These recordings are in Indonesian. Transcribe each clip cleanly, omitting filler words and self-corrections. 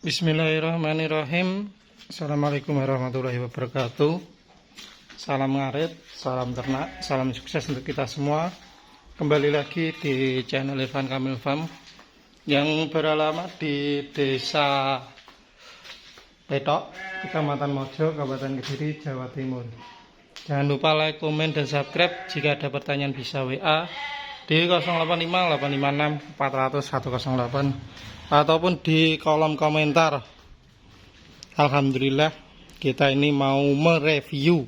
Bismillahirrahmanirrahim. Assalamualaikum warahmatullahi wabarakatuh. Salam ngarit, salam ternak, salam sukses untuk kita semua. Kembali lagi di channel Irfan Kamil Farm yang beralamat di Desa Petok, Kecamatan Mojo, Kabupaten Kediri, Jawa Timur. Jangan lupa like, komen, dan subscribe. Jika ada pertanyaan bisa WA di 085 856 400 108 ataupun di kolom komentar. Alhamdulillah kita ini mau mereview.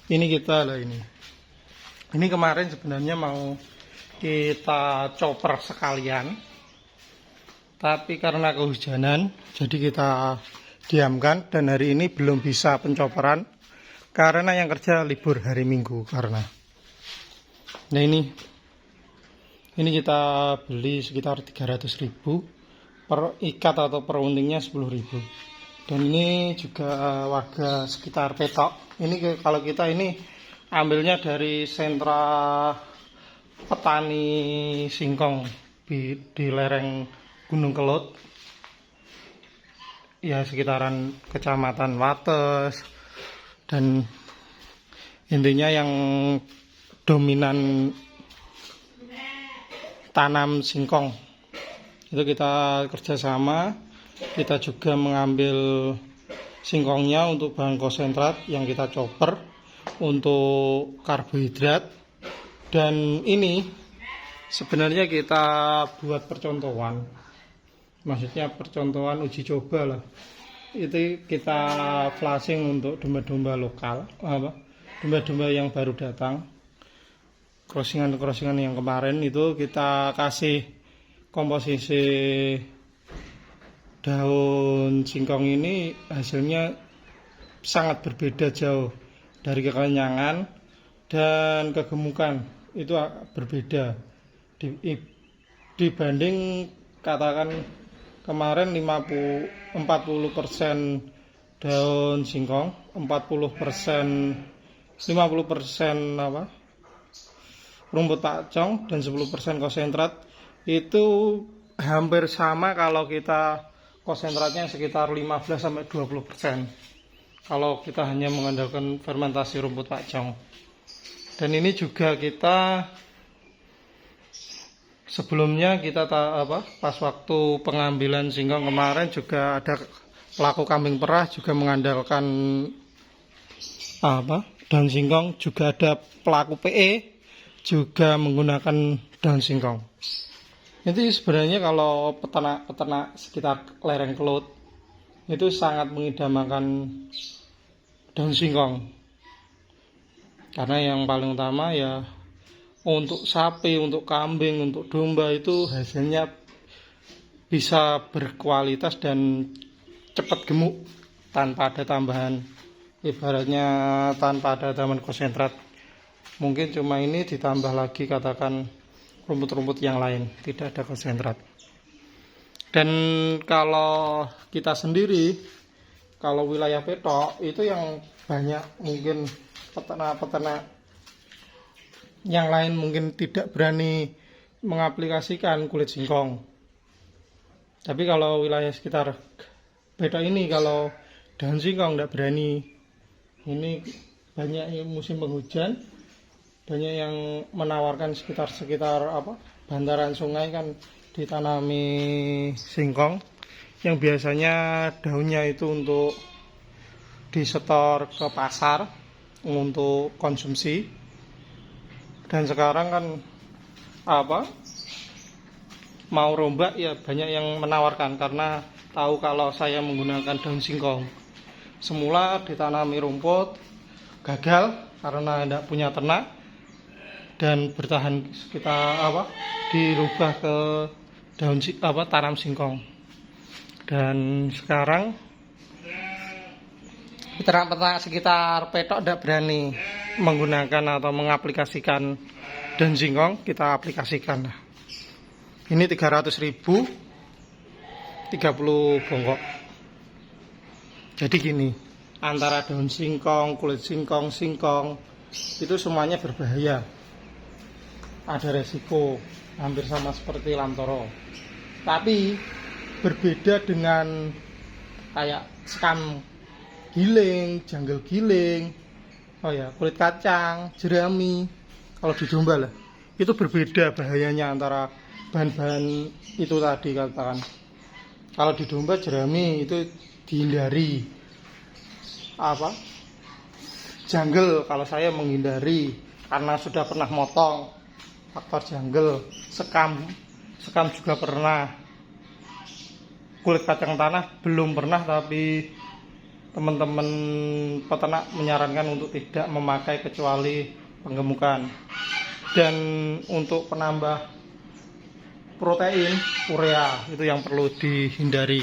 Ini kita lah ini. Ini kemarin sebenarnya mau kita chopper sekalian, tapi karena kehujanan jadi kita diamkan dan hari ini belum bisa pencoperan karena yang kerja libur hari Minggu karena. Nah ini kita beli sekitar 300.000 per ikat atau per untingnya 10.000. Dan ini juga warga sekitar Petok. Ini kalau kita ini ambilnya dari sentra petani singkong di lereng Gunung Kelut. Ya sekitaran Kecamatan Wates. Dan intinya yang dominan tanam singkong. Itu kita kerjasama, kita juga mengambil singkongnya untuk bahan konsentrat yang kita chopper untuk karbohidrat. Dan ini sebenarnya kita buat percontohan, maksudnya percontohan uji coba lah. Itu kita flashing untuk domba-domba lokal, domba-domba yang baru datang, crossingan yang kemarin itu kita kasih komposisi daun singkong. Ini hasilnya sangat berbeda jauh dari kekenyangan dan kegemukan, itu berbeda dibanding katakan kemarin 40% daun singkong, 50% rumput pakcong dan 10% konsentrat. Itu hampir sama kalau kita konsentratnya sekitar 15-20%. Kalau kita hanya mengandalkan fermentasi rumput pakcong. Dan ini juga kita sebelumnya kita pas waktu pengambilan singkong kemarin juga ada pelaku kambing perah juga mengandalkan daun singkong, juga ada pelaku PE juga menggunakan daun singkong. Itu sebenarnya kalau peternak sekitar lereng Kelut itu sangat mengidamakan daun singkong. Karena yang paling utama ya untuk sapi, untuk kambing, untuk domba itu hasilnya bisa berkualitas dan cepat gemuk tanpa ada tambahan, ibaratnya tanpa ada tambahan konsentrat. Mungkin cuma ini ditambah lagi katakan rumput-rumput yang lain, tidak ada konsentrat. Dan kalau kita sendiri, kalau wilayah Petok itu yang banyak mungkin peternak-peternak yang lain mungkin tidak berani mengaplikasikan kulit singkong. Tapi kalau wilayah sekitar Petok ini kalau daun singkong tidak berani. Ini banyak musim penghujan, banyak yang menawarkan sekitar bantaran sungai kan ditanami singkong yang biasanya daunnya itu untuk disetor ke pasar untuk konsumsi. Dan sekarang kan mau rombak ya banyak yang menawarkan karena tahu kalau saya menggunakan daun singkong. Semula ditanami rumput, gagal karena tidak punya ternak dan bertahan kita dirubah ke daun tanam singkong. Dan sekarang peternak-peternak sekitar Petok tidak berani menggunakan atau mengaplikasikan daun singkong, kita aplikasikan. Ini 300.000 30 bongkok. Jadi gini, antara daun singkong, kulit singkong itu semuanya berbahaya. Ada resiko hampir sama seperti lamtoro. Tapi berbeda dengan kayak sekam giling, janggel giling, oh ya, kulit kacang, jerami. Kalau di domba lah, itu berbeda bahayanya antara bahan-bahan itu tadi katakan. Kalau di domba jerami itu dihindari. Apa? Janggel kalau saya menghindari karena sudah pernah motong, faktor janggel. Sekam juga pernah. Kulit kacang tanah belum pernah, tapi teman-teman peternak menyarankan untuk tidak memakai kecuali penggemukan. Dan untuk penambah protein, urea itu yang perlu dihindari.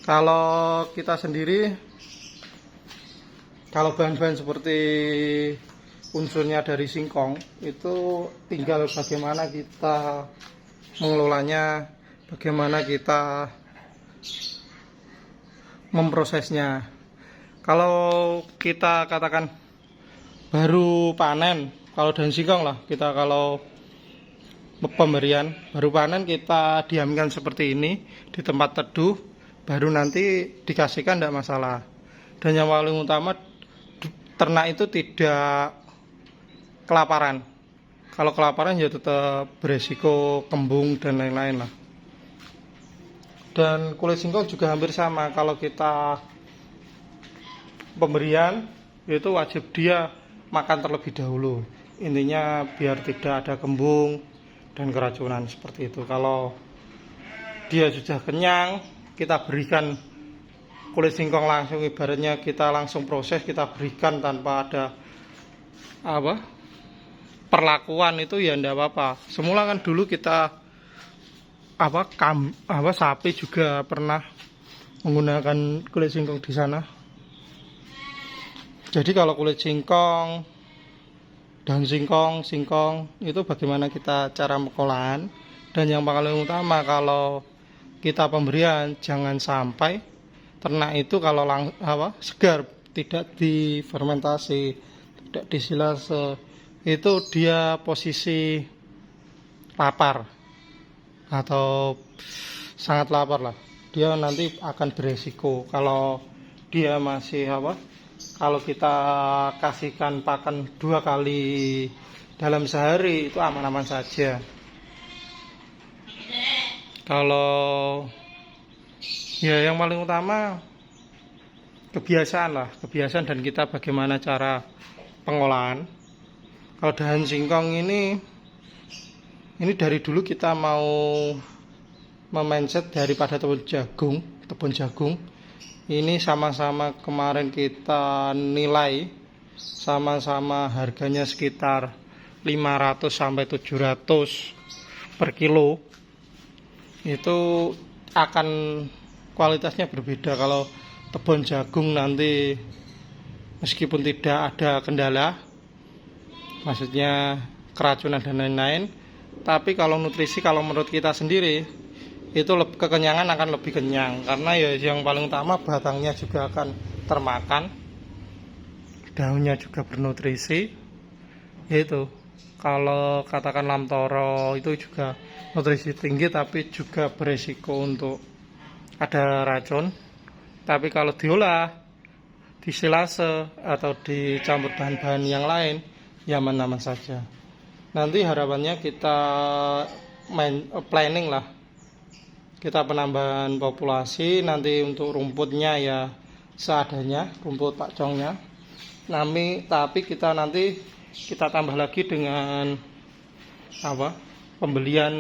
Kalau kita sendiri, kalau bahan-bahan seperti unsurnya dari singkong, itu tinggal bagaimana kita mengelolanya, bagaimana kita memprosesnya. Kalau kita katakan baru panen, kalau daun singkong lah, kita kalau pemberian baru panen kita diamkan seperti ini di tempat teduh, baru nanti dikasihkan tidak masalah. Dan yang paling utama, ternak itu tidak kelaparan. Kalau kelaparan ya tetap beresiko kembung dan lain-lain lah. Dan kulit singkong juga hampir sama. Kalau kita pemberian itu wajib dia makan terlebih dahulu, intinya biar tidak ada kembung dan keracunan seperti itu. Kalau dia sudah kenyang, kita berikan kulit singkong langsung, ibaratnya kita langsung proses, kita berikan tanpa ada perlakuan, itu ya enggak apa-apa. Semula kan dulu kita sapi juga pernah menggunakan kulit singkong di sana. Jadi kalau kulit singkong, daun singkong itu bagaimana kita cara pengolahan. Dan yang paling utama kalau kita pemberian, jangan sampai ternak itu kalau segar, tidak difermentasi, tidak disilase, itu dia posisi lapar atau sangat lapar lah. Dia nanti akan beresiko kalau dia masih kalau kita kasihkan pakan 2 kali dalam sehari itu aman-aman saja. Kalau ya yang paling utama kebiasaan dan kita bagaimana cara pengolahan. Kalau daun singkong ini dari dulu kita mau memindset daripada tebon jagung. Ini sama-sama kemarin kita nilai sama-sama harganya sekitar 500 sampai 700 per kilo. Itu akan kualitasnya berbeda. Kalau tebon jagung nanti meskipun tidak ada kendala, maksudnya keracunan dan lain-lain, tapi kalau nutrisi, kalau menurut kita sendiri itu kekenyangan akan lebih kenyang, karena ya yang paling utama batangnya juga akan termakan, daunnya juga bernutrisi. Yaitu kalau katakan lamtoro itu juga nutrisi tinggi tapi juga beresiko untuk ada racun. Tapi kalau diolah, disilase atau dicampur bahan-bahan yang lain, ya aman-aman saja. Nanti harapannya kita planning lah, kita penambahan populasi, nanti untuk rumputnya ya seadanya, rumput pakcongnya. Tapi kita nanti kita tambah lagi dengan pembelian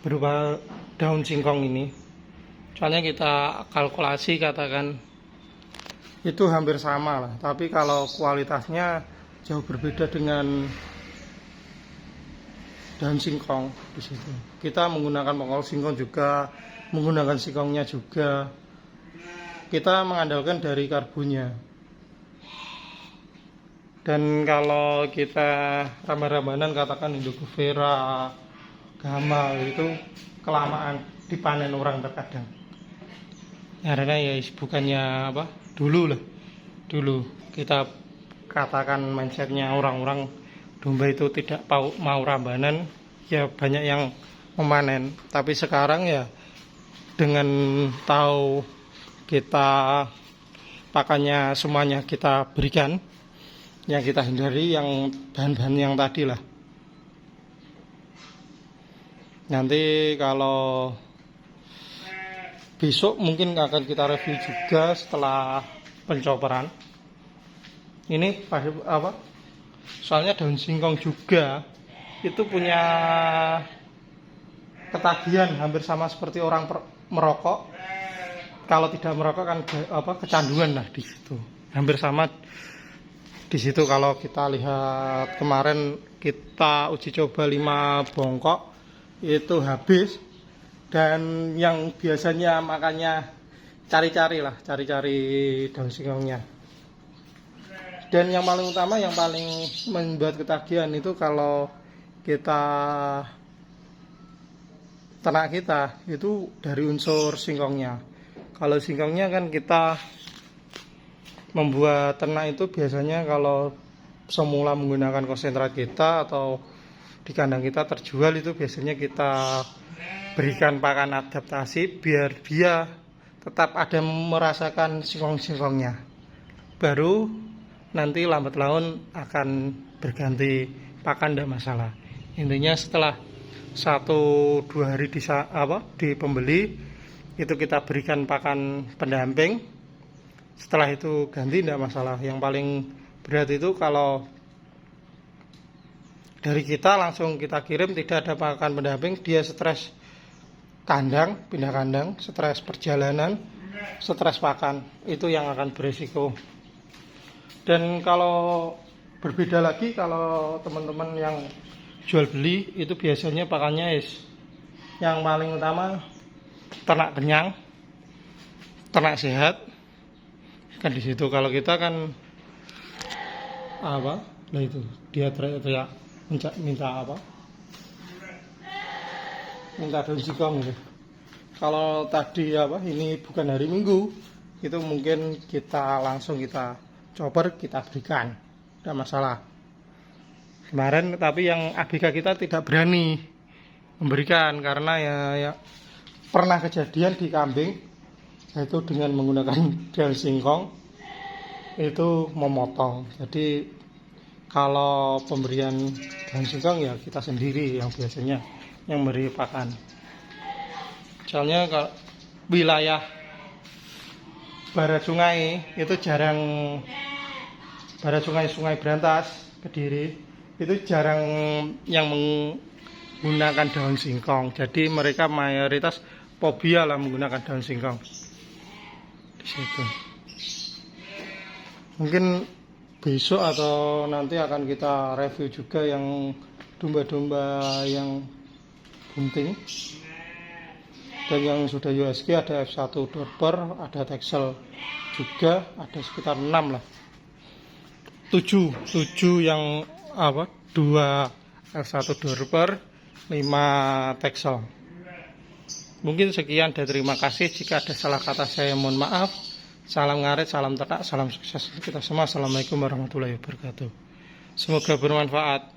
berupa daun singkong ini. Soalnya kita kalkulasi katakan itu hampir sama lah, tapi kalau kualitasnya jauh berbeda dengan daun singkong di situ. Kita menggunakan pengol singkong juga, menggunakan singkongnya juga. Kita mengandalkan dari karbonnya. Dan kalau kita rambah-rambanan katakan Indoguvera, Gamal itu kelamaan dipanen orang terkadang. Karena ya bukannya dulu kita katakan mindsetnya orang-orang domba itu tidak mau rambanan, ya banyak yang memanen. Tapi sekarang ya dengan tahu kita pakannya semuanya kita berikan, yang kita hindari yang bahan-bahan yang tadi lah. Nanti kalau besok mungkin akan kita review juga setelah pencoporan. Ini apa? Soalnya daun singkong juga itu punya ketagihan hampir sama seperti orang merokok. Kalau tidak merokok kan kecanduan lah di situ. Hampir sama di situ. Kalau kita lihat kemarin kita uji coba 5 bongkok itu habis, dan yang biasanya makannya cari-cari daun singkongnya. Dan yang paling utama, yang paling membuat ketagihan itu kalau kita ternak kita itu dari unsur singkongnya. Kalau singkongnya kan kita membuat ternak itu biasanya kalau semula menggunakan konsentrat kita atau di kandang kita terjual, itu biasanya kita berikan pakan adaptasi biar dia tetap ada merasakan singkong-singkongnya. Baru nanti lambat laun akan berganti pakan, tidak masalah. Intinya setelah 1-2 hari di pembeli itu kita berikan pakan pendamping. Setelah itu ganti, tidak masalah. Yang paling berat itu kalau dari kita langsung kita kirim tidak ada pakan pendamping, dia stres kandang, pindah kandang, stres perjalanan, stres pakan, itu yang akan berisiko. Dan kalau berbeda lagi, kalau teman-teman yang jual beli itu biasanya pakannya yang paling utama ternak kenyang, ternak sehat kan di situ. Kalau kita kan apa? Nah itu dia teriak minta apa? Minta daun singkong gitu. Kalau tadi ini bukan hari Minggu, itu mungkin kita langsung kita chopper, kita berikan, tidak masalah. Kemarin tapi yang ABK kita tidak berani memberikan karena ya pernah kejadian di kambing, yaitu dengan menggunakan daun singkong itu memotong. Jadi kalau pemberian daun singkong ya kita sendiri yang biasanya yang beri pakan. Soalnya kalau wilayah barat sungai itu jarang, barat sungai Brantas, Kediri itu jarang yang menggunakan daun singkong. Jadi mereka mayoritas fobia lah menggunakan daun singkong di situ. Mungkin besok atau nanti akan kita review juga yang domba-domba yang bunting. Dan yang sudah USG ada F1 Dorper, ada Texel juga, ada sekitar 6 lah. 7 yang 2 F1 Dorper, 5 Texel. Mungkin sekian dan terima kasih. Jika ada salah kata saya mohon maaf. Salam ngarit, salam ternak, salam sukses kita semua. Assalamualaikum warahmatullahi wabarakatuh. Semoga bermanfaat.